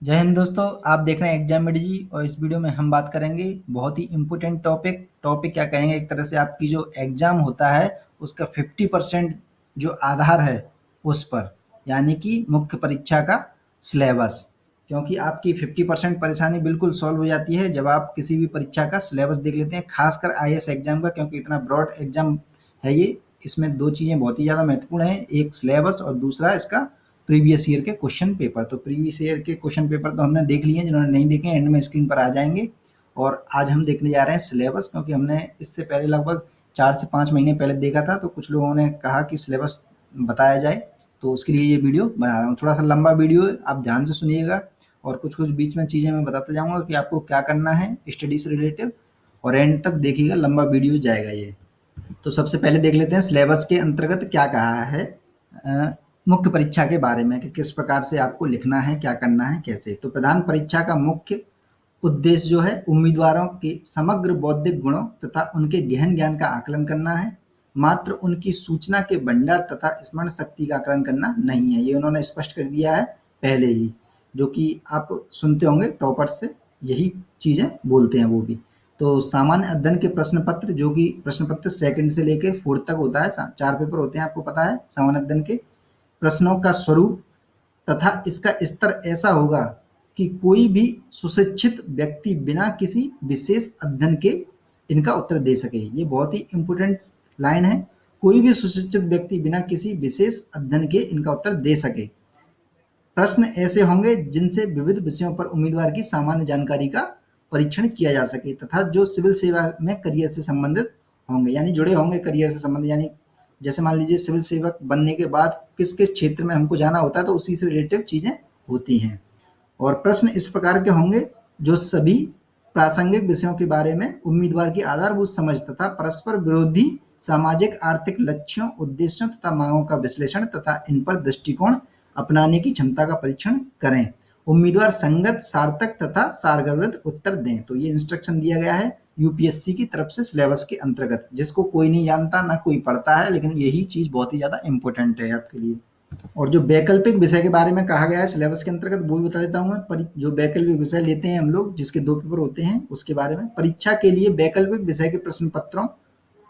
जय हिंद दोस्तों। आप देख रहे हैं एग्जाम मेडी जी और इस वीडियो में हम बात करेंगे बहुत ही इम्पोर्टेंट टॉपिक क्या कहेंगे, एक तरह से आपकी जो एग्जाम होता है उसका 50% जो आधार है उस पर, यानी कि मुख्य परीक्षा का सिलेबस। क्योंकि आपकी 50% परेशानी बिल्कुल सॉल्व हो जाती है जब आप किसी भी परीक्षा का सिलेबस देख लेते हैं, खासकर आईएएस एग्जाम का, क्योंकि इतना ब्रॉड एग्जाम है ये। इसमें दो चीज़ें बहुत ही ज़्यादा महत्वपूर्ण हैं, एक सिलेबस और दूसरा इसका प्रीवियस ईयर के क्वेश्चन पेपर। तो प्रीवियस ईयर के क्वेश्चन पेपर तो हमने देख लिए हैं, जिन्होंने नहीं देखे एंड में स्क्रीन पर आ जाएंगे। और आज हम देखने जा रहे हैं सिलेबस, क्योंकि हमने इससे पहले लगभग 4 से 5 महीने पहले देखा था, तो कुछ लोगों ने कहा कि सिलेबस बताया जाए, तो उसके लिए ये वीडियो बना रहा हूँ। थोड़ा सा लंबा वीडियो है, आप ध्यान से सुनिएगा और कुछ कुछ बीच में चीज़ें मैं बताता जाऊँगा कि आपको क्या करना है स्टडी से रिलेटेड, और एंड तक देखिएगा, लंबा वीडियो जाएगा ये। तो सबसे पहले देख लेते हैं सिलेबस के अंतर्गत क्या कहा है अ, मुख्य परीक्षा के बारे में, कि किस प्रकार से आपको लिखना है, क्या करना है, कैसे। तो प्रधान परीक्षा का मुख्य उद्देश्य जो है उम्मीदवारों के समग्र बौद्धिक गुणों तथा उनके गहन ज्ञान का आकलन करना है, मात्र उनकी सूचना के भंडार तथा स्मरण शक्ति का आकलन करना नहीं है। ये उन्होंने स्पष्ट कर दिया है पहले ही, जो कि आप सुनते होंगे टॉपर से यही चीजें बोलते हैं वो भी। तो सामान्य अध्ययन के प्रश्न पत्र, जो कि प्रश्न पत्र सेकंड से लेके फोर्थ तक होता है, 4 पेपर होते हैं, आपको पता है सामान्य अध्ययन के। प्रश्नों का स्वरूप तथा इसका स्तर ऐसा होगा कि कोई भी सुशिक्षित व्यक्ति बिना किसी विशेष अध्ययन के इनका उत्तर दे सके। ये बहुत ही इंपॉर्टेंट लाइन है, कोई भी सुशिक्षित व्यक्ति बिना किसी विशेष अध्ययन के इनका उत्तर दे सके। प्रश्न ऐसे होंगे जिनसे विविध विषयों पर उम्मीदवार की सामान्य जानकारी का परीक्षण किया जा सके तथा जो सिविल सेवा में करियर से संबंधित होंगे, यानी जुड़े होंगे करियर से संबंधित। यानी जैसे मान लीजिए सिविल सेवक बनने के बाद किस किस क्षेत्र में हमको जाना होता है, तो उसी से रिलेटिव चीजें होती हैं। और प्रश्न इस प्रकार के होंगे जो सभी प्रासंगिक विषयों के बारे में उम्मीदवार की आधारभूत समझ तथा परस्पर विरोधी सामाजिक आर्थिक लक्ष्यों, उद्देश्यों तथा मांगों का विश्लेषण तथा इन पर दृष्टिकोण अपनाने की क्षमता का परीक्षण करें। उम्मीदवार संगत, सार्थक तथा सारगर्भित उत्तर दें। तो ये इंस्ट्रक्शन दिया गया है यूपीएससी की तरफ से सिलेबस के अंतर्गत, जिसको कोई नहीं जानता ना कोई पढ़ता है, लेकिन यही चीज बहुत ही ज्यादा इंपॉर्टेंट है आपके लिए। और जो वैकल्पिक विषय के बारे में कहा गया है सिलेबस के अंतर्गत, वो भी बता देता हूँ मैं। जो वैकल्पिक विषय लेते हैं हम लोग, जिसके 2 पेपर होते हैं, उसके बारे में। परीक्षा के लिए वैकल्पिक विषय के प्रश्न पत्रों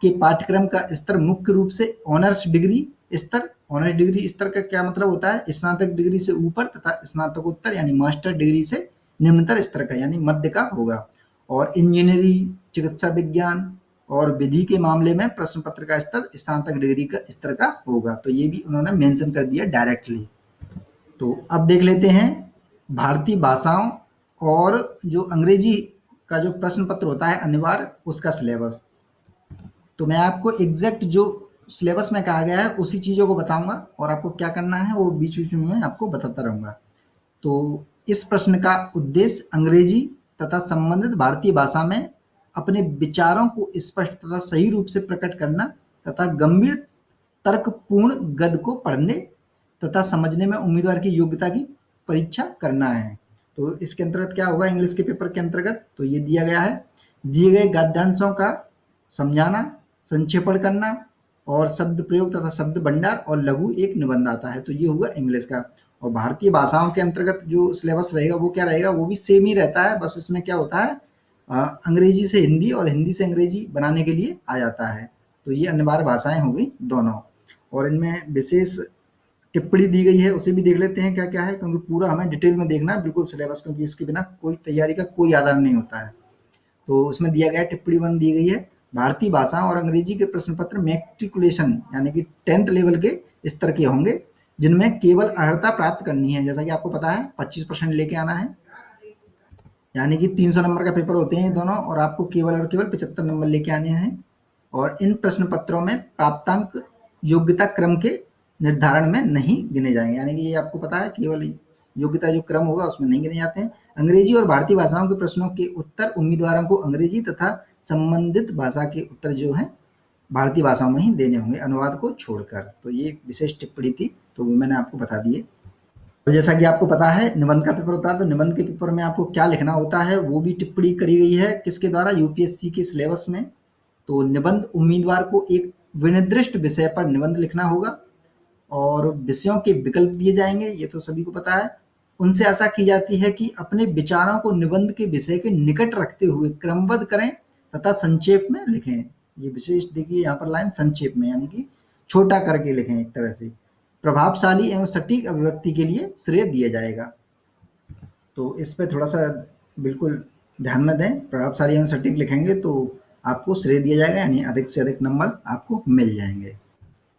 के पाठ्यक्रम का स्तर मुख्य रूप से ऑनर्स डिग्री स्तर। ऑनर्स डिग्री स्तर का क्या मतलब होता है? स्नातक डिग्री से ऊपर तथा स्नातकोत्तर यानी मास्टर डिग्री से निम्नतर स्तर का यानी मध्य का होगा। और इंजीनियरिंग, चिकित्सा विज्ञान और विधि के मामले में प्रश्न पत्र का स्तर स्नातक डिग्री का स्तर का होगा। तो ये भी उन्होंने मेंशन कर दिया डायरेक्टली। तो अब देख लेते हैं भारतीय भाषाओं और जो अंग्रेजी का जो प्रश्न पत्र होता है अनिवार्य, उसका सिलेबस। तो मैं आपको एग्जैक्ट जो सिलेबस में कहा गया है उसी चीज़ों को बताऊंगा, और आपको क्या करना है वो बीच बीच में मैं आपको बताता रहूंगा। तो इस प्रश्न का उद्देश्य अंग्रेजी तथा संबंधित भारतीय भाषा में अपने विचारों को स्पष्ट तथा सही रूप से प्रकट करना तथा गंभीर तर्कपूर्ण गद्य को पढ़ने तथा समझने में उम्मीदवार की योग्यता की परीक्षा करना है। तो इसके अंतर्गत क्या होगा इंग्लिश के पेपर के अंतर्गत? तो ये दिया गया है, दिए गए गद्यांशों का समझाना, संक्षेपण करना और शब्द प्रयोग तथा शब्द भंडार और लघु एक निबंध आता है। तो ये हुआ इंग्लिश का। और भारतीय भाषाओं के अंतर्गत जो सिलेबस रहेगा वो क्या रहेगा? वो भी सेम ही रहता है, बस इसमें क्या होता है अंग्रेजी से हिंदी और हिंदी से अंग्रेजी बनाने के लिए आ जाता है। तो ये अनिवार्य भाषाएं हो गई दोनों। और इनमें विशेष टिप्पणी दी गई है, उसे भी देख लेते हैं क्या क्या है, क्योंकि पूरा हमें डिटेल में देखना है बिल्कुल सिलेबस, क्योंकि इसके बिना कोई तैयारी का कोई आधार नहीं होता है। तो उसमें दिया गया टिप्पणी 1 दी गई है, भारतीय भाषा और अंग्रेजी के प्रश्न पत्र मैट्रिकुलेशन यानी कि 10th लेवल के स्तर के होंगे, जिनमें केवल अर्हता प्राप्त करनी है। जैसा कि आपको पता है 25% लेके आना है, यानी कि 300 नंबर का पेपर होते हैं दोनों, और आपको केवल और केवल 75 नंबर लेके आने हैं। और इन प्रश्न पत्रों में प्राप्तांक योग्यता क्रम के निर्धारण में नहीं गिने जाएंगे, यानी कि ये आपको पता है केवल योग्यता जो क्रम होगा उसमें नहीं गिने जाते हैं। अंग्रेजी और भारतीय भाषाओं के प्रश्नों के उत्तर उम्मीदवारों को अंग्रेजी तथा संबंधित भाषा के उत्तर जो है भारतीय भाषाओं में ही देने होंगे, अनुवाद को छोड़कर। तो ये विशेष टिप्पणी थी, तो वो मैंने आपको बता दी है। और जैसा कि आपको पता है निबंध का पेपर होता है, तो निबंध के पेपर में आपको क्या लिखना होता है वो भी टिप्पणी करी गई है किसके द्वारा? यूपीएससी के सिलेबस में। तो निबंध उम्मीदवार को एक विनिर्दिष्ट विषय पर निबंध लिखना होगा और विषयों के विकल्प दिए जाएंगे, ये तो सभी को पता है। उनसे आशा की जाती है कि अपने विचारों को निबंध के विषय के निकट रखते हुए क्रमबद्ध करें तथा संक्षेप में लिखें। ये विशेष देखिए यहाँ पर लाइन संक्षेप में यानी कि छोटा करके लिखें एक तरह से। प्रभावशाली एवं सटीक अभिव्यक्ति के लिए श्रेय दिया जाएगा। तो इस पे थोड़ा-सा बिल्कुल ध्यान में दें, प्रभावशाली एवं सटीक लिखेंगे तो आपको श्रेय दिया जाएगा यानी अधिक से अधिक नंबर आपको मिल जाएँगे।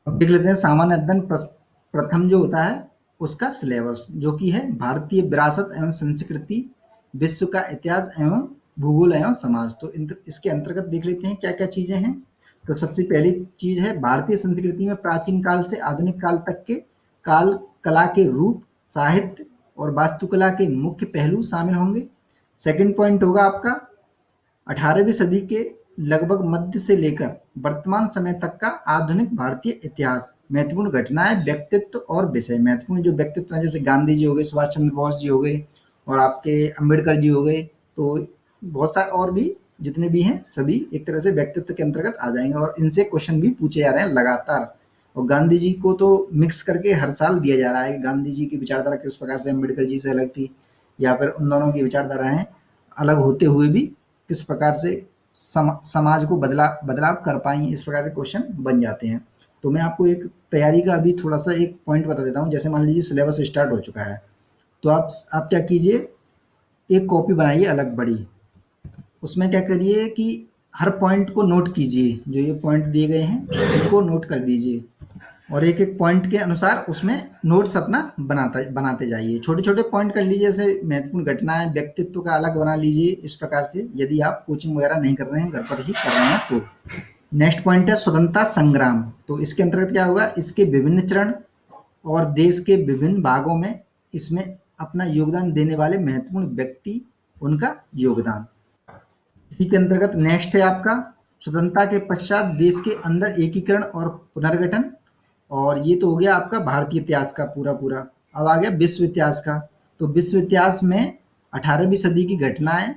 अब देख लेते हैं सामान्य अध्ययन प्रथम जो होता है उसका सिलेबस जो कि है भारतीय विरासत एवं संस्कृति, विश्व का इतिहास एवं भूगोल एवं समाज। तो इसके अंतर्गत देख लेते हैं क्या-क्या चीज़ें हैं। तो सबसे पहली चीज़ है भारतीय संस्कृति में प्राचीन काल से आधुनिक काल तक के काल कला के रूप, साहित्य और वास्तुकला के मुख्य पहलू शामिल होंगे। सेकंड पॉइंट होगा आपका 18वीं सदी के लगभग मध्य से लेकर वर्तमान समय तक का आधुनिक भारतीय इतिहास, महत्वपूर्ण घटनाएं, व्यक्तित्व और विषय। महत्वपूर्ण जो व्यक्तित्व हैं जैसे गांधी जी हो गए, सुभाष चंद्र बोस जी हो गए और आपके अंबेडकर जी हो गए, तो बहुत सारे और भी जितने भी हैं सभी एक तरह से व्यक्तित्व के अंतर्गत आ जाएंगे और इनसे क्वेश्चन भी पूछे जा रहे हैं लगातार। और गांधी जी को तो मिक्स करके हर साल दिया जा रहा है कि गांधी जी की विचारधारा किस प्रकार से अम्बेडकर जी से अलग थी या फिर उन दोनों की विचारधाराएं अलग होते हुए भी किस प्रकार से समाज को बदलाव कर पाई, इस प्रकार के क्वेश्चन बन जाते हैं। तो मैं आपको एक तैयारी का अभी थोड़ा सा एक पॉइंट बता देता हूँ। जैसे मान लीजिए सिलेबस स्टार्ट हो चुका है तो आप क्या कीजिए, एक कॉपी बनाइए अलग बड़ी, उसमें क्या करिए कि हर पॉइंट को नोट कीजिए, जो ये पॉइंट दिए गए हैं इनको नोट कर दीजिए और एक एक पॉइंट के अनुसार उसमें नोट्स अपना बनाते जाइए। छोटे छोटे पॉइंट कर लीजिए, जैसे महत्वपूर्ण घटनाएं, व्यक्तित्व का अलग बना लीजिए इस प्रकार से, यदि आप कोचिंग वगैरह नहीं कर रहे हैं, घर पर ही कर रहे हैं तो। नेक्स्ट पॉइंट है स्वतंत्रता संग्राम। तो इसके अंतर्गत क्या होगा, इसके विभिन्न चरण और देश के विभिन्न भागों में इसमें अपना योगदान देने वाले महत्वपूर्ण व्यक्ति, उनका योगदान। इसी के अंतर्गत नेक्स्ट है आपका स्वतंत्रता के पश्चात देश के अंदर एकीकरण और पुनर्गठन। और ये तो हो गया आपका भारतीय इतिहास का पूरा। अब आ गया विश्व इतिहास का। तो विश्व इतिहास में 18वीं सदी की घटनाएं,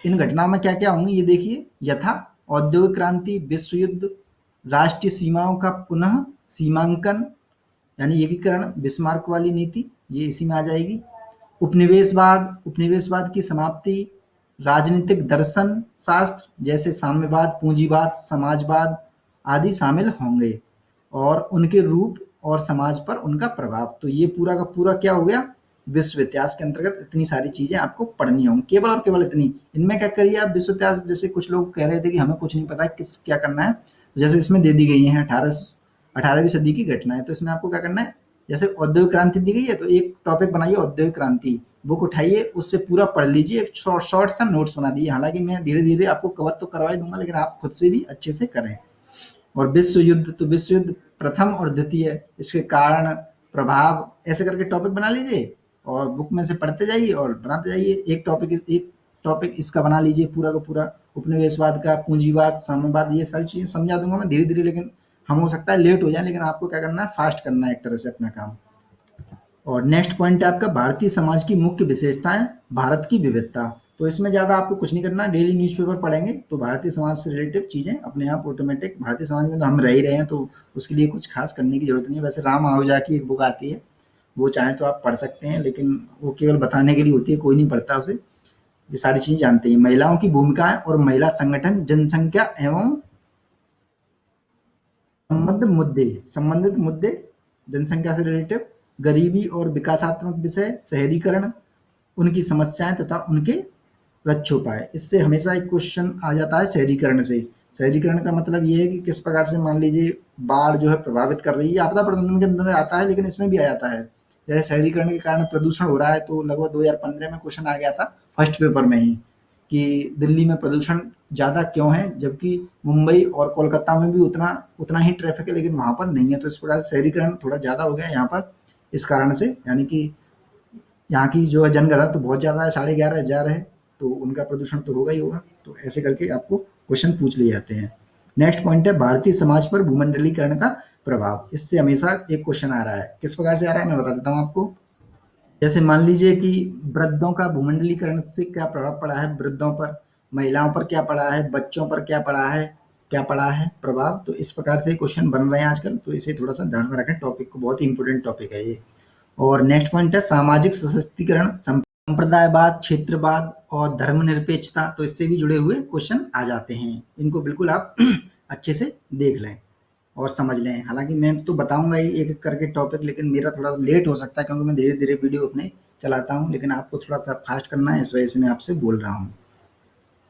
इन घटनाओं में क्या क्या होंगी ये देखिए। यथा औद्योगिक क्रांति, विश्व युद्ध, राष्ट्रीय सीमाओं का पुनः सीमांकन यानी एकीकरण, बिस्मार्क वाली नीति, ये इसी में आ जाएगी। उपनिवेशवाद की समाप्ति, राजनीतिक दर्शन शास्त्र जैसे साम्यवाद, पूंजीवाद, समाजवाद आदि शामिल होंगे और उनके रूप और समाज पर उनका प्रभाव। तो ये पूरा का पूरा क्या हो गया, विश्व इतिहास के अंतर्गत इतनी सारी चीजें आपको पढ़नी होंगी, केवल और केवल इतनी। इनमें क्या करिए आप, विश्व इतिहास जैसे कुछ लोग कह रहे थे कि हमें कुछ नहीं पता किस क्या करना है, तो जैसे इसमें दे दी गई है 18वीं सदी की घटनाएं, तो इसमें आपको क्या करना है, जैसे औद्योगिक क्रांति दी गई है तो एक टॉपिक बनाइए औद्योगिक क्रांति, बुक उठाइए उससे पूरा पढ़ लीजिए, एक शॉर्ट सा नोट्स बना दीजिए। हालांकि मैं धीरे धीरे आपको कवर तो करवा ही दूंगा लेकिन आप खुद से भी अच्छे से करें। और विश्व युद्ध, तो विश्व युद्ध प्रथम और द्वितीय, इसके कारण, प्रभाव, ऐसे करके टॉपिक बना लीजिए और बुक में से पढ़ते जाइए और बनाते जाइए। एक टॉपिक इसका बना लीजिए पूरा का पूरा, उपनिवेशवाद का, पूंजीवाद, साम्यवाद, ये सारी चीजें समझा दूंगा मैं धीरे धीरे, लेकिन हम हो सकता है लेट हो जाए, लेकिन आपको क्या करना है, फास्ट करना है एक तरह से अपना काम। और नेक्स्ट पॉइंट है आपका भारतीय समाज की मुख्य विशेषताएं, भारत की विविधता। तो इसमें ज़्यादा आपको कुछ नहीं करना, डेली न्यूज़पेपर पढ़ेंगे तो भारतीय समाज से रिलेटेड चीज़ें अपने आप ऑटोमेटिक, भारतीय समाज में तो हम रह ही रहे हैं तो उसके लिए कुछ खास करने की जरूरत नहीं है। वैसे राम आहूजा की एक बुक आती है, वो चाहें तो आप पढ़ सकते हैं, लेकिन वो केवल बताने के लिए होती है, कोई नहीं पढ़ता उसे। ये सारी चीज़ें जानते हैं। महिलाओं की भूमिकाएं और महिला संगठन, जनसंख्या एवं संबंधित मुद्दे, जनसंख्या से रिलेटेड, गरीबी और विकासात्मक विषय, शहरीकरण, उनकी समस्याएं तथा उनके रक्षोपाय। इससे हमेशा एक क्वेश्चन आ जाता है शहरीकरण से। शहरीकरण का मतलब ये है कि किस प्रकार से मान लीजिए बाढ़ जो है प्रभावित कर रही है, आपदा प्रबंधन के अंदर आता है लेकिन इसमें भी आ जाता है। जैसे शहरीकरण के कारण प्रदूषण हो रहा है, तो लगभग 2015 में क्वेश्चन आ गया था फर्स्ट पेपर में ही कि दिल्ली में प्रदूषण ज़्यादा क्यों है, जबकि मुंबई और कोलकाता में भी उतना उतना ही ट्रैफिक है लेकिन वहाँ पर नहीं है। तो इस प्रकार से शहरीकरण थोड़ा ज़्यादा हो गया यहाँ पर, इस कारण से, यानी कि यहाँ की जो है जनगणना तो बहुत ज़्यादा है, 11,500 है, तो उनका प्रदूषण तो होगा ही होगा। तो ऐसे करके आपको क्वेश्चन पूछ लिए जाते हैं। नेक्स्ट पॉइंट है भारतीय समाज पर भूमंडलीकरण का प्रभाव। इससे हमेशा एक क्वेश्चन आ रहा है, किस प्रकार से आ रहा है मैं बता देता हूँ आपको। जैसे मान लीजिए कि वृद्धों का भूमंडलीकरण से क्या प्रभाव पड़ा है, वृद्धों पर, महिलाओं पर क्या पड़ा है, बच्चों पर क्या पड़ा है प्रभाव। तो इस प्रकार से क्वेश्चन बन रहे हैं आजकल, तो इसे थोड़ा सा ध्यान में रखें, टॉपिक को, बहुत ही इंपॉर्टेंट टॉपिक है ये। और नेक्स्ट पॉइंट है सामाजिक सशक्तिकरण, संप्रदायवाद, क्षेत्रवाद और धर्मनिरपेक्षता। तो इससे भी जुड़े हुए क्वेश्चन आ जाते हैं, इनको बिल्कुल आप अच्छे से देख लें और समझ लें। हालांकि मैं तो बताऊंगा ही एक एक करके टॉपिक, लेकिन मेरा थोड़ा लेट हो सकता है क्योंकि मैं धीरे धीरे वीडियो अपने चलाता हूं, लेकिन आपको थोड़ा सा फास्ट करना है, इस वजह से मैं आपसे बोल रहा हूँ।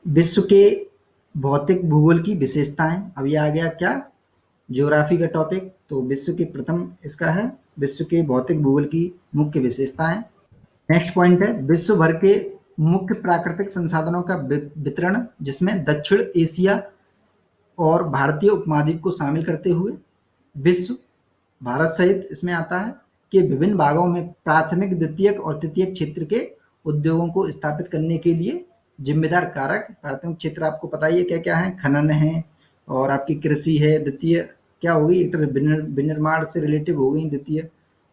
विश्व के भौतिक भूगोल की विशेषताएं, अब ये आ गया क्या, ज्योग्राफी का टॉपिक। तो विश्व के प्रथम इसका है विश्व के भौतिक भूगोल की मुख्य विशेषताएं। नेक्स्ट पॉइंट है विश्व भर के मुख्य प्राकृतिक संसाधनों का वितरण, जिसमें दक्षिण एशिया और भारतीय उपमहाद्वीप को शामिल करते हुए विश्व, भारत सहित इसमें आता है, के विभिन्न भागों में प्राथमिक, द्वितीयक और तृतीयक क्षेत्र के उद्योगों को स्थापित करने के लिए जिम्मेदार कारक। प्राथमिक क्षेत्र आपको पता ही है क्या क्या है, खनन है और आपकी कृषि है। द्वितीय क्या होगी, एक तरह विनिर्माण से रिलेटिव हो गई द्वितीय,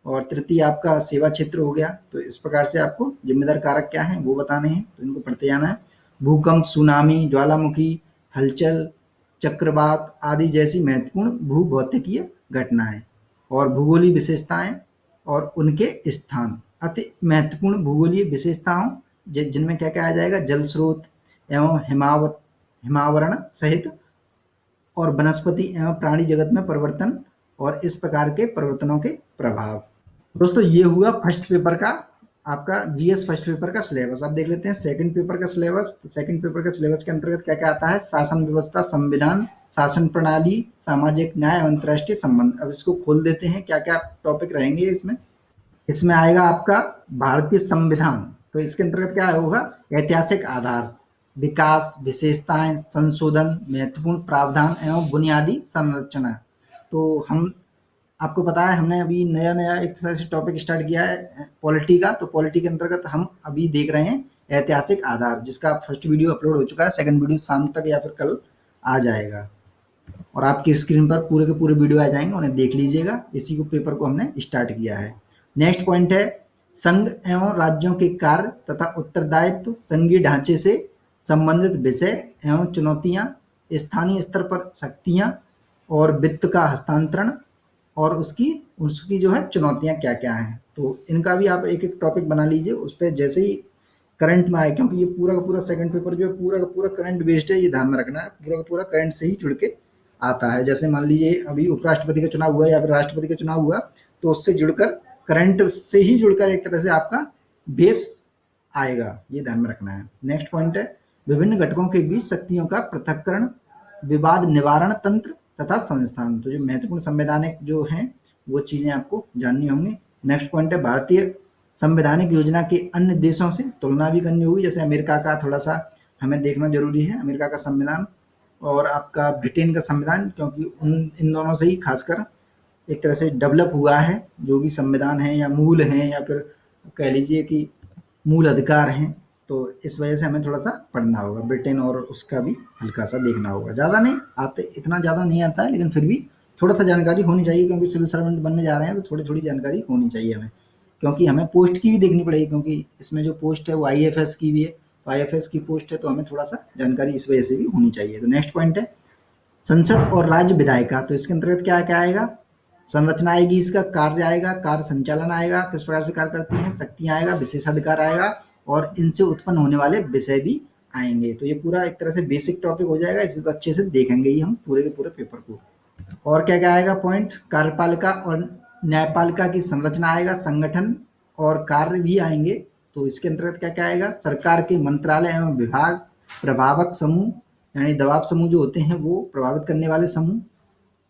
और तृतीय आपका सेवा क्षेत्र हो गया। तो इस प्रकार से आपको जिम्मेदार कारक क्या है वो बताने हैं, तो इनको पढ़ते जाना है। भूकंप, सुनामी, ज्वालामुखी, हलचल, चक्रवात आदि जैसी महत्वपूर्ण भूभौतिकीय घटनाएं और भूगोलीय विशेषताएं और उनके स्थान। अति महत्वपूर्ण भूगोलीय विशेषताओं जिनमें क्या क्या आ जाएगा, जल स्रोत एवं हिमावरण सहित और वनस्पति एवं प्राणी जगत में परिवर्तन और इस प्रकार के परिवर्तनों के प्रभाव। दोस्तों ये हुआ फर्स्ट पेपर का आपका जीएस फर्स्ट पेपर का सिलेबस। अब देख लेते हैं सेकंड पेपर का सिलेबस। तो सेकंड पेपर का सिलेबस के अंतर्गत क्या क्या आता है, शासन व्यवस्था, संविधान, शासन प्रणाली, सामाजिक न्याय, अंतर्राष्ट्रीय संबंध। अब इसको खोल देते हैं, क्या क्या टॉपिक रहेंगे इसमें। इसमें आएगा आपका भारतीय संविधान, तो इसके अंतर्गत क्या होगा, ऐतिहासिक आधार, विकास, विशेषताएं, संशोधन, महत्वपूर्ण प्रावधान एवं बुनियादी संरचना। तो हम आपको पता है हमने अभी नया नया एक तरह से टॉपिक स्टार्ट किया है पॉलिटी का। तो पॉलिटी के अंतर्गत हम अभी देख रहे हैं ऐतिहासिक आधार, जिसका फर्स्ट वीडियो अपलोड हो चुका है, सेकंड वीडियो शाम तक या फिर कल आ जाएगा और आपकी स्क्रीन पर पूरे के पूरे वीडियो आ जाएंगे, उन्हें देख लीजिएगा। इसी को पेपर को हमने स्टार्ट किया है। नेक्स्ट पॉइंट है संघ एवं राज्यों के कार्य तथा उत्तरदायित्व, संघीय ढांचे से संबंधित विषय एवं चुनौतियां, स्थानीय स्तर पर शक्तियां और वित्त का हस्तांतरण और उसकी उसकी जो है चुनौतियां क्या क्या हैं। तो इनका भी आप एक एक टॉपिक बना लीजिए, उस पर जैसे ही करंट में आए, क्योंकि ये पूरा का पूरा सेकंड पेपर जो है पूरा का पूरा करंट बेस्ड है, ये ध्यान में रखना है, पूरा का पूरा करंट से ही जुड़ के आता है। जैसे मान लीजिए अभी उपराष्ट्रपति का चुनाव हुआ या फिर राष्ट्रपति का चुनाव हुआ, तो उससे जुड़कर करंट से ही जुड़कर एक तरह से आपका बेस आएगा, ये ध्यान में रखना है। नेक्स्ट पॉइंट है विभिन्न घटकों के बीच शक्तियों का पृथक्करण, विवाद निवारण तंत्र तथा संस्थान। तो जो महत्वपूर्ण संवैधानिक जो हैं वो चीजें आपको जाननी होंगी। नेक्स्ट पॉइंट है भारतीय संवैधानिक योजना के अन्य देशों से तुलना भी करनी होगी, जैसे अमेरिका का थोड़ा सा हमें देखना जरूरी है, अमेरिका का संविधान और आपका ब्रिटेन का संविधान, क्योंकि इन दोनों से ही खासकर एक तरह से डेवलप हुआ है जो भी संविधान है या मूल हैं या फिर कह लीजिए कि मूल अधिकार हैं। तो इस वजह से हमें थोड़ा सा पढ़ना होगा, ब्रिटेन और उसका भी हल्का सा देखना होगा। ज़्यादा नहीं आते, इतना ज़्यादा नहीं आता है, लेकिन फिर भी थोड़ा सा जानकारी होनी चाहिए, क्योंकि सिविल सर्वेंट बनने जा रहे हैं तो थोड़ी थोड़ी जानकारी होनी चाहिए हमें, क्योंकि हमें पोस्ट की भी देखनी पड़ेगी, क्योंकि इसमें जो पोस्ट है वो आईएफएस की भी है। तो आईएफएस की पोस्ट है तो हमें थोड़ा सा जानकारी इस वजह से भी होनी चाहिए। तो नेक्स्ट पॉइंट है संसद और राज्य विधायिका। तो इसके अंतर्गत क्या क्या आएगा, संरचना आएगी, इसका कार्य आएगा, कार्य संचालन आएगा, किस प्रकार से कार्य करती हैं, शक्तियां आएगा, विशेषाधिकार आएगा और इनसे उत्पन्न होने वाले विषय भी आएंगे। तो ये पूरा एक तरह से बेसिक टॉपिक हो जाएगा, इसे तो अच्छे से देखेंगे ही हम पूरे के पूरे पेपर को। और क्या क्या आएगा पॉइंट, कार्यपालिका और न्यायपालिका की संरचना आएगा, संगठन और कार्य भी आएंगे। तो इसके अंतर्गत क्या क्या आएगा, सरकार के मंत्रालय एवं विभाग, प्रभावक समूह यानी दबाव समूह जो होते हैं वो प्रभावित करने वाले समूह,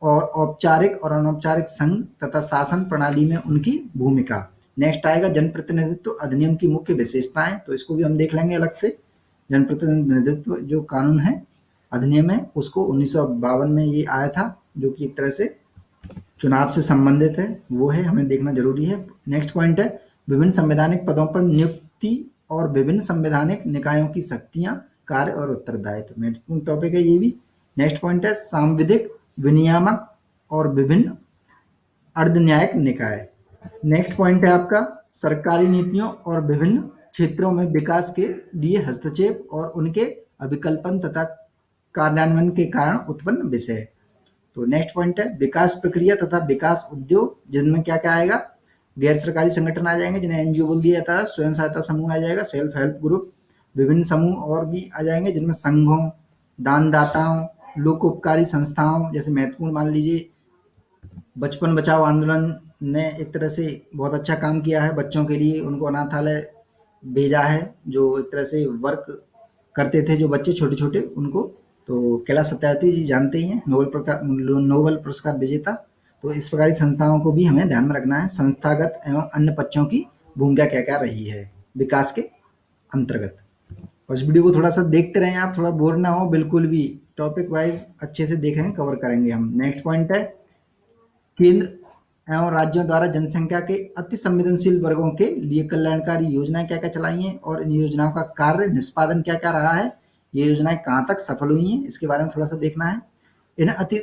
और औपचारिक और अनौपचारिक संघ तथा शासन प्रणाली में उनकी भूमिका। नेक्स्ट आएगा जनप्रतिनिधित्व अधिनियम की मुख्य विशेषताएं। तो इसको भी हम देख लेंगे अलग से। जनप्रतिनिधित्व जो कानून है, अधिनियम है, उसको 1952 में ये आया था, जो कि एक तरह से चुनाव से संबंधित है, वो है, हमें देखना जरूरी है। नेक्स्ट पॉइंट है विभिन्न संवैधानिक पदों पर नियुक्ति और विभिन्न संवैधानिक निकायों की शक्तियां, कार्य और उत्तरदायित्व। महत्वपूर्ण टॉपिक है ये भी। नेक्स्ट पॉइंट है सांविधिक, विनियामक और विभिन्न अर्धन्यायिक निकाय। नेक्स्ट पॉइंट है आपका सरकारी नीतियों और विभिन्न क्षेत्रों में विकास के लिए हस्तक्षेप और उनके अभिकल्पन तथा कार्यान्वयन के कारण उत्पन्न विषय। तो नेक्स्ट पॉइंट है विकास प्रक्रिया तथा विकास उद्योग, जिनमें क्या क्या आएगा, गैर सरकारी संगठन आ जाएंगे जिन्हें एनजीओ बोल दिया जाता है, स्वयं सहायता समूह आ जाएगा, सेल्फ हेल्प ग्रुप, विभिन्न समूह और भी आ जाएंगे जिनमें संघों, दानदाताओं, लोकोपकारी संस्थाओं, जैसे महत्वपूर्ण मान लीजिए बचपन बचाओ आंदोलन ने एक तरह से बहुत अच्छा काम किया है बच्चों के लिए, उनको अनाथालय भेजा है जो एक तरह से वर्क करते थे जो बच्चे छोटे छोटे उनको। तो कैलाश सत्यार्थी जी जानते ही हैं, नोबेल पुरस्कार विजेता। तो इस प्रकार की संस्थाओं को भी हमें ध्यान में रखना है, संस्थागत एवं अन्य पक्षों की भूमिका क्या क्या रही है विकास के अंतर्गत। और इस वीडियो को थोड़ा सा देखते रहें आप, थोड़ा बोर ना हो बिल्कुल भी, टॉपिक वाइज अच्छे से देखेंगे, कवर करेंगे हम। नेक्स्ट पॉइंट है केंद्र एवं राज्यों द्वारा जनसंख्या के अति संवेदनशील वर्गों के लिए कल्याणकारी योजनाएं क्या क्या चलाई हैं और इन योजनाओं का कार्य निष्पादन क्या क्या रहा है, ये योजनाएं कहाँ तक सफल हुई हैं, इसके बारे में थोड़ा सा देखना है। इन अति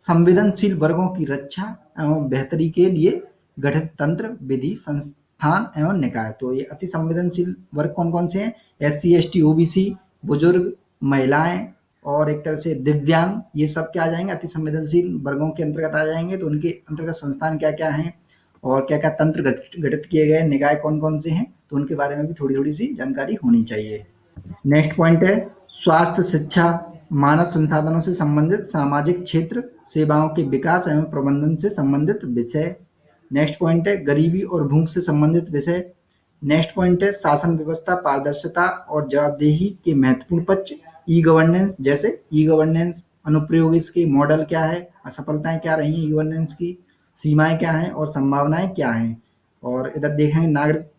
संवेदनशील वर्गों की रक्षा एवं बेहतरी के लिए गठित तंत्र, विधि, संस्थान एवं निकाय। तो ये अति संवेदनशील वर्ग कौन कौन से हैं? SC ST OBC, बुजुर्ग, महिलाएं और एक तरह से दिव्यांग, ये सब क्या आ जाएंगे, अति संवेदनशील वर्गों के अंतर्गत आ जाएंगे। तो उनके अंतर्गत संस्थान क्या क्या हैं और क्या क्या तंत्र गठित किए गए, निकाय कौन कौन से हैं, तो उनके बारे में भी थोड़ी थोड़ी सी जानकारी होनी चाहिए। नेक्स्ट पॉइंट है स्वास्थ्य, शिक्षा, मानव संसाधनों से संबंधित सामाजिक क्षेत्र, सेवाओं के विकास एवं प्रबंधन से संबंधित विषय। नेक्स्ट पॉइंट है गरीबी और भूख से संबंधित विषय। नेक्स्ट पॉइंट है शासन व्यवस्था, पारदर्शिता और जवाबदेही के महत्वपूर्ण पक्ष, ई गवर्नेंस, जैसे ई गवर्नेंस अनुप्रयोग, इसके मॉडल क्या है, असफलताएं क्या रही हैं ई गवर्नेंस की, सीमाएं क्या हैं और संभावनाएं क्या हैं। और इधर देखेंगे नागरिक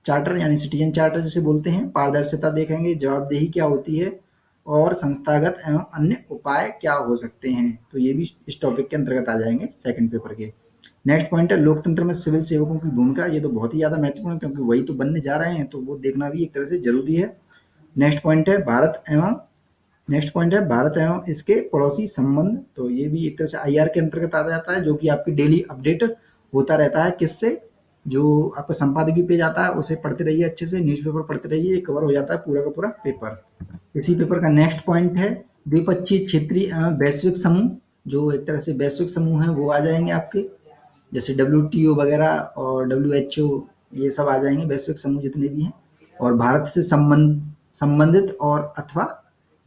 चार्टर यानी सिटीजन चार्टर जिसे बोलते हैं, पारदर्शिता देखेंगे, जवाबदेही क्या होती है और संस्थागत एवं अन्य उपाय क्या हो सकते हैं। तो ये भी इस टॉपिक के अंतर्गत आ जाएंगे सेकंड पेपर के। नेक्स्ट पॉइंट है लोकतंत्र में सिविल सेवकों की भूमिका, ये तो बहुत ही ज्यादा महत्वपूर्ण है क्योंकि वही तो बनने जा रहे हैं, तो वो देखना भी एक तरह से जरूरी है। नेक्स्ट पॉइंट है भारत एवं इसके पड़ोसी संबंध, तो ये भी एक तरह से IR के अंतर्गत आ जाता है जो कि आपकी डेली अपडेट होता रहता है। किससे? जो आपका संपादकीय पेज आता है उसे पढ़ते रहिए अच्छे से, न्यूज़पेपर पढ़ते रहिए, कवर हो जाता है पूरा का पूरा पेपर। इसी पेपर का नेक्स्ट पॉइंट है द्विपक्षीय, क्षेत्रीय एवं वैश्विक समूह, जो एक तरह से वैश्विक समूह है वो आ जाएंगे आपके, जैसे WTO वगैरह और WHO, ये सब आ जाएंगे वैश्विक समूह जितने भी हैं। और भारत से संबंधित और अथवा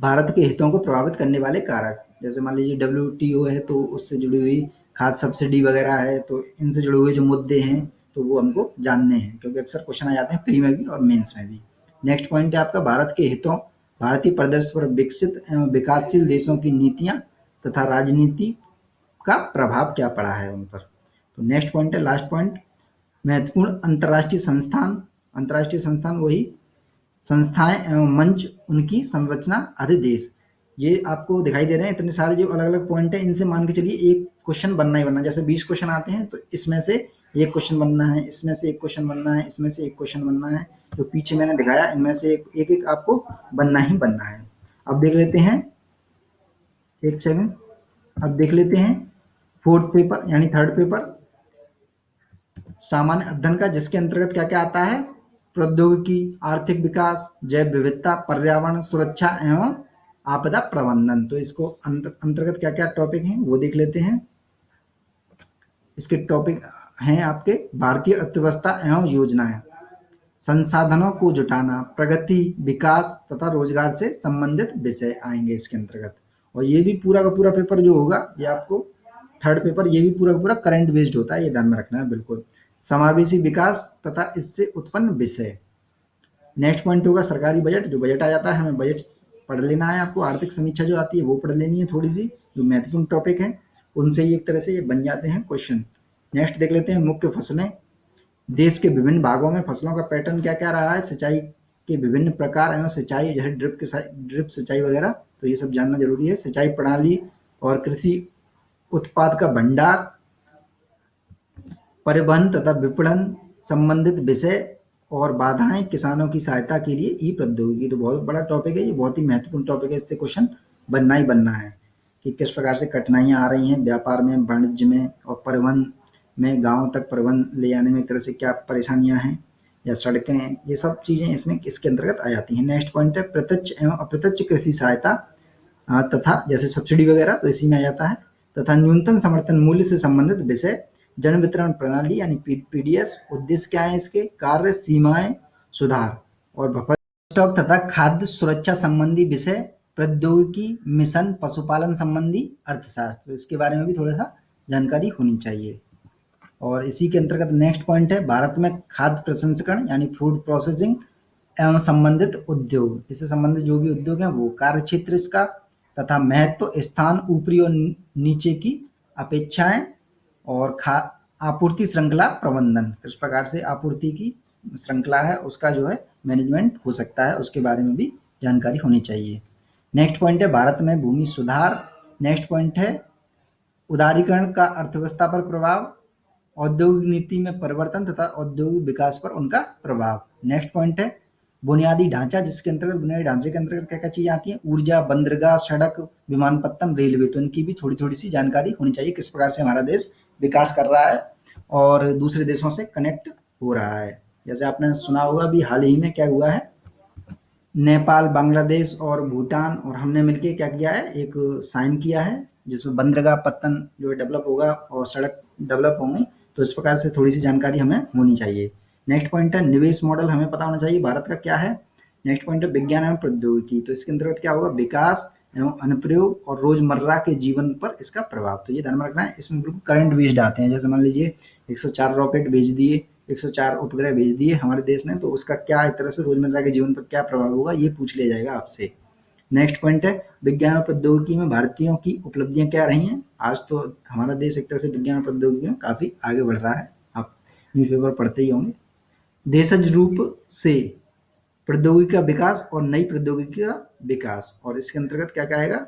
भारत के हितों को प्रभावित करने वाले कारक, जैसे मान लीजिए WTO है तो उससे जुड़ी हुई खाद्य सब्सिडी वगैरह है, तो इनसे जुड़े हुए जो मुद्दे हैं तो वो हमको जानने हैं क्योंकि अक्सर क्वेश्चन आ जाते हैं प्री में भी और मेंस में भी। नेक्स्ट पॉइंट है आपका भारत के हितों, भारतीय परिदृश्य पर विकसित एवं विकासशील देशों की नीतियां तथा राजनीति का प्रभाव क्या पड़ा है उन पर। तो नेक्स्ट पॉइंट है लास्ट पॉइंट महत्वपूर्ण अंतर्राष्ट्रीय संस्थान, अंतर्राष्ट्रीय संस्थान वही संस्थाएं एवं मंच, उनकी संरचना, अधिदेश। ये आपको दिखाई दे रहे हैं इतने सारे जो अलग अलग पॉइंट है, इनसे मान के चलिए एक क्वेश्चन बनना ही बनना, जैसे 20 क्वेश्चन आते हैं तो इसमें से एक क्वेश्चन बनना है, इसमें से एक क्वेश्चन बनना है, इसमें से एक क्वेश्चन बनना है, जो पीछे मैंने दिखाया इनमें से एक एक आपको बनना ही बनना है। अब देख लेते हैं, एक सेकंड, अब देख लेते हैं फोर्थ पेपर यानी थर्ड पेपर सामान्य अध्ययन का, जिसके अंतर्गत क्या क्या आता है, प्रौद्योगिकी, आर्थिक विकास, जैव विविधता, पर्यावरण सुरक्षा एवं आपदा प्रबंधन। तो इसको अंतर्गत क्या क्या टॉपिक हैं वो देख लेते हैं। इसके टॉपिक हैं आपके भारतीय अर्थव्यवस्था एवं योजनाएं, संसाधनों को जुटाना, प्रगति, विकास तथा रोजगार से संबंधित विषय आएंगे इसके अंतर्गत। और ये भी पूरा का पूरा पेपर जो होगा ये आपको थर्ड पेपर, ये भी पूरा का पूरा करंट बेस्ड होता है, ये ध्यान में रखना है बिल्कुल। समावेशी विकास तथा इससे उत्पन्न विषय। नेक्स्ट पॉइंट होगा सरकारी बजट, जो बजट आ जाता है हमें बजट पढ़ लेना है आपको, आर्थिक समीक्षा जो आती है वो पढ़ लेनी है थोड़ी सी, जो महत्वपूर्ण टॉपिक है उनसे ही एक तरह से ये बन जाते हैं क्वेश्चन। नेक्स्ट देख लेते हैं मुख्य फसलें, देश के विभिन्न भागों में फसलों का पैटर्न क्या क्या रहा है, सिंचाई के विभिन्न प्रकार एवं सिंचाई जैसे ड्रिप सिंचाई वगैरह, तो ये सब जानना जरूरी है। सिंचाई प्रणाली और कृषि उत्पाद का भंडार, परिवहन तथा विपणन संबंधित विषय और बाधाएं किसानों की सहायता के लिए ई प्रौद्योगिकी। तो बहुत बड़ा टॉपिक है ये, बहुत ही महत्वपूर्ण टॉपिक है, इससे क्वेश्चन बनना ही बनना है कि किस प्रकार से कठिनाइयां आ रही हैं व्यापार में, वाणिज्य में और परिवहन में, गाँव तक परिवहन ले जाने में एक तरह से क्या परेशानियां हैं, या सड़कें, ये सब चीजें इसमें इसके अंतर्गत आ जाती हैं। नेक्स्ट पॉइंट है प्रत्यक्ष एवं अप्रत्यक्ष कृषि सहायता तथा जैसे सब्सिडी वगैरह, तो इसी में आ जाता है, तथा न्यूनतम समर्थन मूल्य से संबंधित विषय, जन वितरण प्रणाली यानी पीडीएस। उद्देश्य क्या है इसके? कार्य, सीमाएं, सुधार और बफर स्टॉक तथा खाद्य सुरक्षा संबंधी विषय, प्रौद्योगिकी, मिशन, पशुपालन संबंधी अर्थशास्त्र। तो इसके बारे में भी थोड़ा सा जानकारी होनी चाहिए। और इसी के अंतर्गत नेक्स्ट पॉइंट है भारत में खाद्य प्रसंस्करण यानी फूड प्रोसेसिंग एवं संबंधित उद्योग। इससे संबंधित जो भी उद्योग हैं वो कार्य क्षेत्र इसका तथा महत्व, स्थान, ऊपरी और नीचे की अपेक्षाएं और आपूर्ति श्रृंखला प्रबंधन, किस प्रकार से आपूर्ति की श्रृंखला है उसका जो है मैनेजमेंट हो सकता है, उसके बारे में भी जानकारी होनी चाहिए। नेक्स्ट पॉइंट है भारत में भूमि सुधार। नेक्स्ट पॉइंट है उदारीकरण का अर्थव्यवस्था पर प्रभाव, औद्योगिक नीति में परिवर्तन तथा औद्योगिक विकास पर उनका प्रभाव। नेक्स्ट पॉइंट है बुनियादी ढांचा, जिसके अंतर्गत बुनियादी ढांचे के अंतर्गत क्या क्या चीजें आती हैं? ऊर्जा, बंदरगाह, सड़क, विमानपत्तन, रेलवे। तो इनकी भी थोड़ी थोड़ी सी जानकारी होनी चाहिए, किस प्रकार से हमारा देश विकास कर रहा है और दूसरे देशों से कनेक्ट हो रहा है। जैसे आपने सुना होगा अभी हाल ही में क्या हुआ है, नेपाल, बांग्लादेश और भूटान और हमने मिलके क्या किया है, एक साइन किया है जिसमें बंदरगाह पत्तन जो है डेवलप होगा और सड़क डेवलप होंगी। तो इस प्रकार से थोड़ी सी जानकारी हमें होनी चाहिए। नेक्स्ट पॉइंट है निवेश मॉडल, हमें पता होना चाहिए भारत का क्या है। नेक्स्ट पॉइंट है विज्ञान एवं प्रौद्योगिकी। तो इसके अंतर्गत क्या होगा? विकास एवं अनुप्रयोग और रोजमर्रा के जीवन पर इसका प्रभाव। तो ये ध्यान में रखना है, इसमें बिल्कुल करंट बेस्ड आते हैं। जैसे मान लीजिए 104 रॉकेट भेज दिए, 104 उपग्रह भेज दिए हमारे देश ने, तो उसका क्या एक तरह से रोजमर्रा के जीवन पर क्या प्रभाव होगा ये पूछ लिया जाएगा आपसे। नेक्स्ट पॉइंट है विज्ञान और प्रौद्योगिकी में भारतीयों की उपलब्धियां क्या रही हैं। आज तो हमारा देश एक तरह से विज्ञान और प्रौद्योगिकी में काफी आगे बढ़ रहा है, आप न्यूज़पेपर पढ़ते ही होंगे। देशज रूप से प्रौद्योगिकी का विकास और नई प्रौद्योगिकी का विकास, और इसके अंतर्गत क्या क्या आएगा?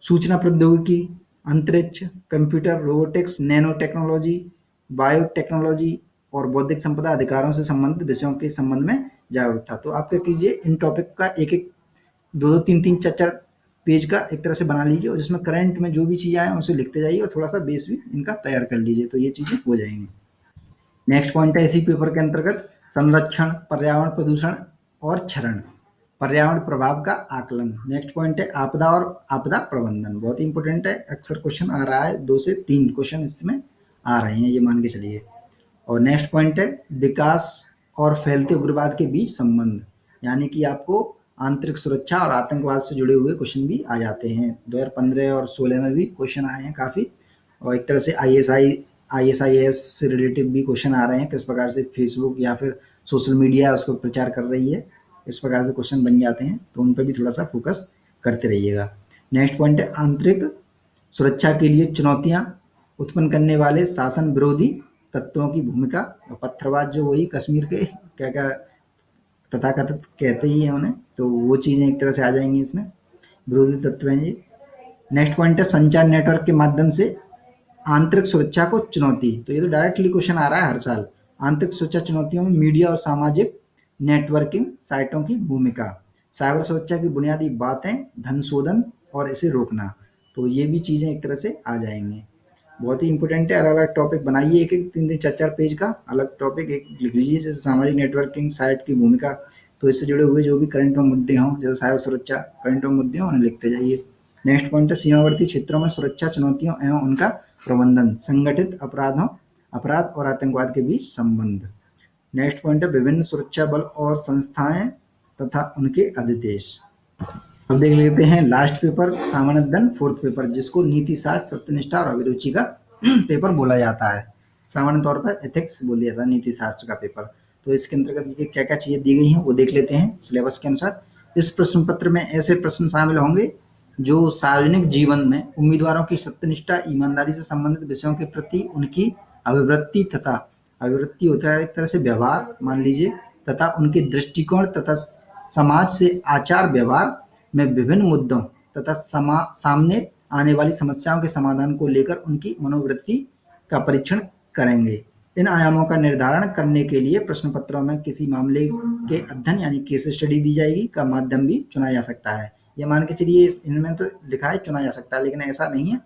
सूचना प्रौद्योगिकी, अंतरिक्ष, computer, robotics, nano technology, biotechnology और बौद्धिक संपदा अधिकारों से संबंधित विषयों के संबंध में जागरूकता। तो आप क्या कीजिए, इन टॉपिक का एक एक दो दो तीन तीन चार चार पेज का एक तरह से बना लीजिए और जिसमें करंट में जो भी चीज़ें आए उसे लिखते जाइए और थोड़ा सा बेस भी इनका तैयार कर लीजिए, तो ये चीज़ें हो जाएंगी। नेक्स्ट पॉइंट है इसी पेपर के अंतर्गत संरक्षण, पर्यावरण प्रदूषण और क्षरण, पर्यावरण प्रभाव का आकलन। नेक्स्ट पॉइंट है आपदा और आपदा प्रबंधन, बहुत ही इंपॉर्टेंट है, अक्सर क्वेश्चन आ रहा है, 2 से 3 क्वेश्चन इसमें आ रहे हैं, ये मान के चलिए। और नेक्स्ट पॉइंट है विकास और फैलते उग्रवाद के बीच संबंध, यानी कि आपको आंतरिक सुरक्षा और आतंकवाद से जुड़े हुए क्वेश्चन भी आ जाते हैं। 2015 और 16 में भी क्वेश्चन आए हैं काफ़ी, और एक तरह से आईएसआईएस से रिलेटिव भी क्वेश्चन आ रहे हैं, किस प्रकार से फेसबुक या फिर सोशल मीडिया उसको प्रचार कर रही है, इस प्रकार से क्वेश्चन बन जाते हैं, तो उन पर भी थोड़ा सा फोकस करते रहिएगा। नेक्स्ट पॉइंट है आंतरिक सुरक्षा के लिए चुनौतियां उत्पन्न करने वाले शासन विरोधी तत्वों की भूमिका, और पत्थरबाज जो वही कश्मीर के क्या क्या तथाकथित कहते ही हैं उन्हें, तो वो चीज़ें एक तरह से आ जाएंगी इसमें, विरोधी तत्व हैं ये। नेक्स्ट पॉइंट है संचार नेटवर्क के माध्यम से आंतरिक सुरक्षा को चुनौती, तो ये तो डायरेक्टली क्वेश्चन आ रहा है हर साल। आंतरिक सुरक्षा चुनौतियों में मीडिया और सामाजिक नेटवर्किंग साइटों की भूमिका, साइबर सुरक्षा की बुनियादी बातें, धन शोधन और इसे रोकना, तो ये भी चीज़ें एक तरह से आ जाएंगी। बहुत ही इंपॉर्टेंट है, अलग अलग टॉपिक बनाइए, एक एक तीन तीन चार चार पेज का अलग टॉपिक एक लिख लीजिए, जैसे सामाजिक नेटवर्किंग साइट की भूमिका, तो इससे जुड़े हुए जो भी करंट में मुद्दे हों, जैसे साइबर सुरक्षा करंट में मुद्दे हों उन्हें लिखते जाइए। नेक्स्ट पॉइंट है सीमावर्ती क्षेत्रों में सुरक्षा चुनौतियों एवं उनका प्रबंधन, संगठित अपराध और आतंकवाद के बीच संबंध। नेक्स्ट पॉइंट है विभिन्न सुरक्षा बल और संस्थाएं तथा उनके अधिदेश। अब देख लेते हैं लास्ट पेपर, सामान्य अध्ययन फोर्थ पेपर, जिसको नीति शास्त्र, सत्यनिष्ठा और अभिरुचि का पेपर बोला जाता है। सामान्य तौर पर एथिक्स बोल दिया था नीति शास्त्र का पेपर। तो इसके अंतर्गत ये क्या क्या चीजें दी गई हैं वो देख लेते हैं सिलेबस के अनुसार। इस प्रश्न पत्र में ऐसे प्रश्न शामिल होंगे जो सार्वजनिक जीवन में उम्मीदवारों की सत्यनिष्ठा, ईमानदारी से संबंधित विषयों के प्रति उनकी अभिवृत्ति तथा अभिवृत्ति होता है एक तरह से व्यवहार मान लीजिए, तथा उनके दृष्टिकोण तथा समाज से आचार व्यवहार में विभिन्न मुद्दों तथा सामने आने वाली समस्याओं के समाधान को लेकर उनकी मनोवृत्ति का परीक्षण करेंगे। इन आयामों का निर्धारण करने के लिए प्रश्न पत्रों में किसी मामले के अध्ययन यानी केस स्टडी दी जाएगी का माध्यम भी चुना जा सकता है। ये मान के चलिए इनमें तो लिखा है चुना जा सकता है, लेकिन ऐसा नहीं है,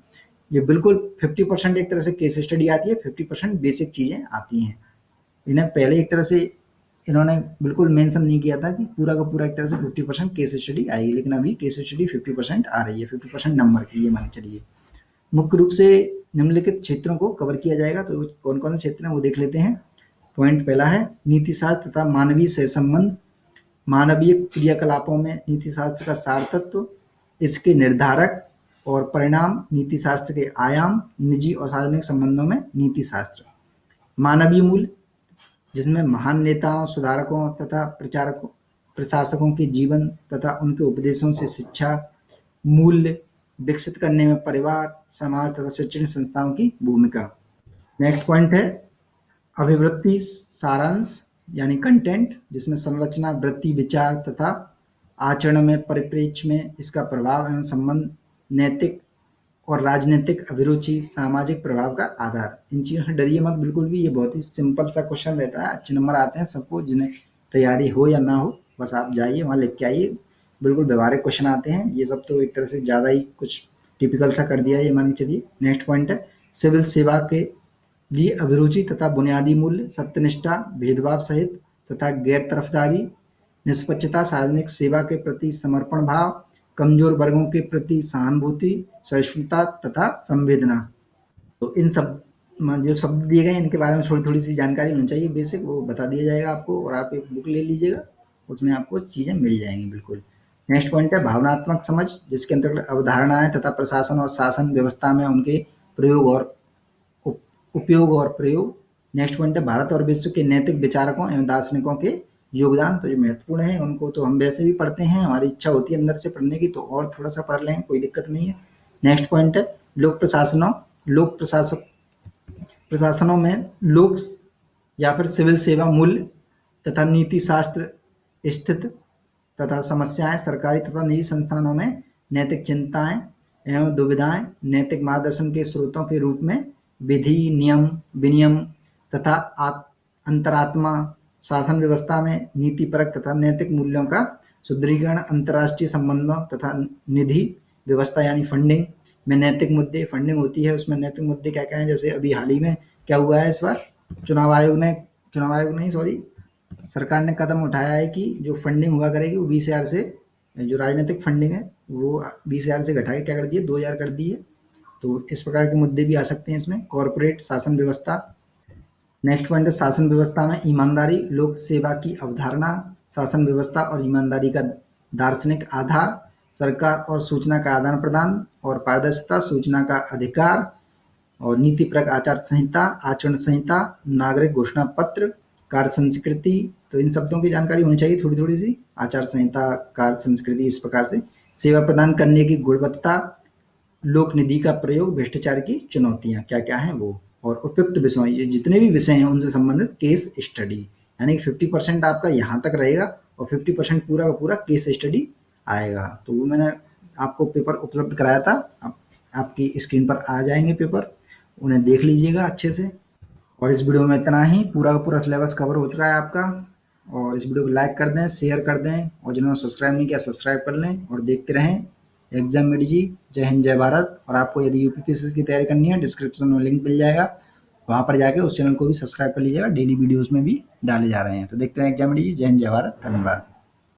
ये बिल्कुल 50% एक तरह से केस स्टडी आती है, 50% बेसिक चीजें आती हैं। इन्हें पहले एक तरह से इन्होंने बिल्कुल मेंशन नहीं किया था कि पूरा का पूरा एक तरह से 50% केस स्टडी आएगी, लेकिन अभी केस स्टडी 50% आ रही है, 50% नंबर की, ये मान के चलिए। मुख्य रूप से निम्नलिखित क्षेत्रों को कवर किया जाएगा। तो कौन कौन से क्षेत्र हैं वो देख लेते हैं। पॉइंट पहला है नीति शास्त्र तथा मानवीय सहसंबंध, मानवीय क्रियाकलापों में नीति शास्त्र का सार तत्व, इसके निर्धारक और परिणाम, नीति शास्त्र के आयाम, निजी और सार्वजनिक संबंधों में नीति शास्त्र। मानवीय मूल्य, जिसमें महान नेताओं, सुधारकों तथा प्रचारकों प्रशासकों के जीवन तथा उनके उपदेशों से शिक्षा मूल्य विकसित करने में परिवार, समाज तथा शैक्षणिक संस्थाओं की भूमिका। नेक्स्ट पॉइंट है अभिवृत्ति सारांश यानी कंटेंट, जिसमें संरचना, वृत्ति, विचार तथा आचरण में परिप्रेक्ष्य में इसका प्रभाव एवं संबंध, नैतिक और राजनीतिक अभिरुचि, सामाजिक प्रभाव का आधार। इन चीज़ों से डरिए मत बिल्कुल भी, ये बहुत ही सिंपल सा क्वेश्चन रहता है। अच्छे नंबर आते हैं सबको, जिन्हें तैयारी हो या ना हो, बस आप जाइए वहाँ लिख के आइए। बिल्कुल व्यवहारिक क्वेश्चन आते हैं, ये सब तो एक तरह से ज़्यादा ही कुछ टिपिकल सा कर दिया है, ये मान के चलिए। नेक्स्ट पॉइंट है सिविल सेवा के लिए अभिरुचि तथा बुनियादी मूल्य, सत्यनिष्ठा, भेदभाव सहित तथा गैर तरफदारी, निष्पक्षता, सार्वजनिक सेवा के प्रति समर्पण भाव, कमजोर वर्गों के प्रति सहानुभूति, सहिष्णुता तथा संवेदना। तो इन सब जो शब्द दिए गए इनके बारे में थोड़ी थोड़ी सी जानकारी होनी चाहिए, बेसिक वो बता दिया जाएगा आपको, और आप एक बुक ले लीजिएगा, उसमें आपको चीज़ें मिल जाएंगी बिल्कुल। नेक्स्ट पॉइंट है भावनात्मक समझ, जिसके अंतर्गत अवधारणाएं तथा प्रशासन और शासन व्यवस्था में उनके प्रयोग और उपयोग और प्रयोग। नेक्स्ट पॉइंट है भारत और विश्व के नैतिक विचारकों एवं दार्शनिकों के योगदान। तो जो महत्वपूर्ण है उनको तो हम वैसे भी पढ़ते हैं, हमारी इच्छा होती है अंदर से पढ़ने की, तो और थोड़ा सा पढ़ लें, कोई दिक्कत नहीं है। नेक्स्ट पॉइंट है लोक प्रशासनों में लोक या फिर सिविल सेवा मूल्य तथा नीति शास्त्र स्थित तथा समस्याएं, सरकारी तथा निजी संस्थानों में नैतिक चिंताएं एवं दुविधाएं, नैतिक मार्गदर्शन के स्रोतों के रूप में विधि, नियम, विनियम तथा अंतरात्मा, शासन व्यवस्था में नीतिपरक तथा नैतिक मूल्यों का सुदृढ़ीकरण, अंतर्राष्ट्रीय संबंधों तथा निधि व्यवस्था यानी फंडिंग में नैतिक मुद्दे, फंडिंग होती है उसमें नैतिक मुद्दे क्या क्या हैं। जैसे अभी हाल ही में क्या हुआ है, इस बार सरकार ने कदम उठाया है कि जो फंडिंग हुआ करेगी वो 20,000 से, जो राजनीतिक फंडिंग है वो 20,000 से घटा के क्या कर दिए 2,000 कर दी है। तो इस प्रकार के मुद्दे भी आ सकते हैं इसमें। कॉर्पोरेट शासन व्यवस्था। नेक्स्ट पॉइंट है शासन व्यवस्था में ईमानदारी, लोक सेवा की अवधारणा, शासन व्यवस्था और ईमानदारी का दार्शनिक आधार, सरकार और सूचना का आदान प्रदान और पारदर्शिता, सूचना का अधिकार और नीतिपरक आचार संहिता, आचरण संहिता, नागरिक घोषणा पत्र, कार्य संस्कृति। तो इन शब्दों की जानकारी होनी चाहिए थोड़ी थोड़ी सी। आचार संहिता, कार्य संस्कृति, इस प्रकार से सेवा प्रदान करने की गुणवत्ता, लोक निधि का प्रयोग, भ्रष्टाचार की चुनौतियां क्या क्या हैं वो, और उपयुक्त विषयों, ये जितने भी विषय हैं उनसे संबंधित केस स्टडी। यानी 50% आपका यहाँ तक रहेगा और 50% पूरा का पूरा केस स्टडी आएगा। तो वो मैंने आपको पेपर उपलब्ध कराया था, आपकी स्क्रीन पर आ जाएंगे पेपर, उन्हें देख लीजिएगा अच्छे से। और इस वीडियो में इतना ही, पूरा का पूरा सिलेबस कवर हो चुका है आपका। और इस वीडियो को लाइक कर दें, शेयर कर दें, और जिन्होंने सब्सक्राइब नहीं किया सब्सक्राइब कर लें और देखते रहें एग्जाम मेडी जी। जय हिंद, जय भारत। और आपको यदि यूपीपीएससी की तैयारी करनी है, डिस्क्रिप्शन में लिंक मिल जाएगा, वहाँ पर जाके उस चैनल को भी सब्सक्राइब कर लीजिएगा, डेली वीडियोज़ में भी डाले जा रहे हैं। तो देखते हैं एग्जाम मेडी जी। जय हिंद, जय भारत, धन्यवाद।